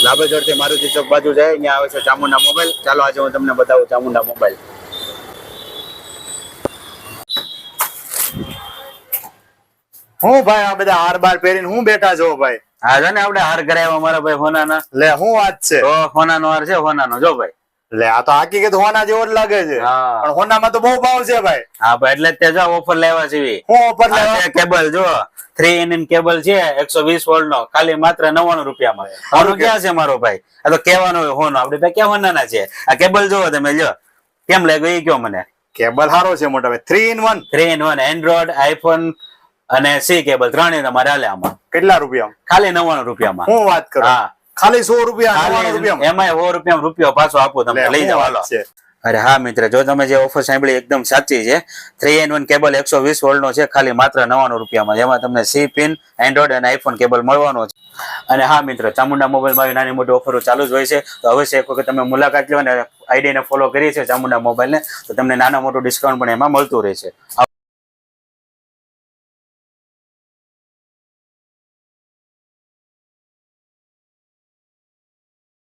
લાભેશ્વર થી મારુતિ ચોક બાજુ જાય ત્યાં આવે છે ચામુંડા મોબાઈલ. ચાલો આજે હું તમને બતાવું ચામુંડા મોબાઈલ. હું ભાઈ આ બધા હાર બાર પહેરીને હું બેઠા છો ભાઈ? હા જો ને આપણે હાર કરાવ્યા મારા ભાઈ હોનાના. લે હું વાત છે? તો હોનાનો હાર છે, હોનાનો જો ભાઈ. લે આ તો હકીકત હોના જેવો જ લાગે છે. હા પણ હોનામાં તો બહુ ભાવ છે ભાઈ. હા ભાઈ એટલે તે જો ઓફર લેવા છે. હું ઓફર લેવા? કેબલ જો 3in કેબલ છે 120 વોલ્ટ નો, ખાલી માત્ર 99 રૂપિયામાં. હોનું ક્યાં છે મારો ભાઈ? આ તો કહેવાનું હોનું, આપણે ભાઈ ક્યાં હોનાના છે. આ કેબલ જોવો તમે, લ્યો કેમ લાગ્યું એ કયો મને. કેબલ સારો છે મોટા ભાઈ. 3in1. 3in1 એન્ડ્રોઇડ, આઈફોન અને સી કેબલ ત્રણેય તમારે હાલે આમાં. કેટલા રૂપિયા? ખાલી 99 રૂપિયામાં. હું વાત કરું? હા ખાલી 100 રૂપિયા, 99 રૂપિયામાં. એમાં 100 રૂપિયા રૂપિયો પાછો આપો તમને, લઈ જાવ હાલો. અરે હા મિત્ર, જો તમે જે ઓફર સાંભળી એકદમ સાચી છે. 3in1 કેબલ 120 વોલ્ટ નો છે, ખાલી માત્ર 99 રૂપિયામાં. જેમાં તમને સી પિન, એન્ડ્રોઇડ અને આઈફોન કેબલ મળવાનો છે. અને હા મિત્ર, ચામુંડા મોબાઈલમાં આવી નાની મોટી ઓફરો ચાલુ જ હોય છે. તો અવશ્ય એક વખત તમે મુલાકાત લો અને આઈડી ને ફોલો કરી છે ચામુંડા મોબાઈલ ને, તો તમને નાના મોટું ડિસ્કાઉન્ટ પણ એમાં મળતું રહેશે.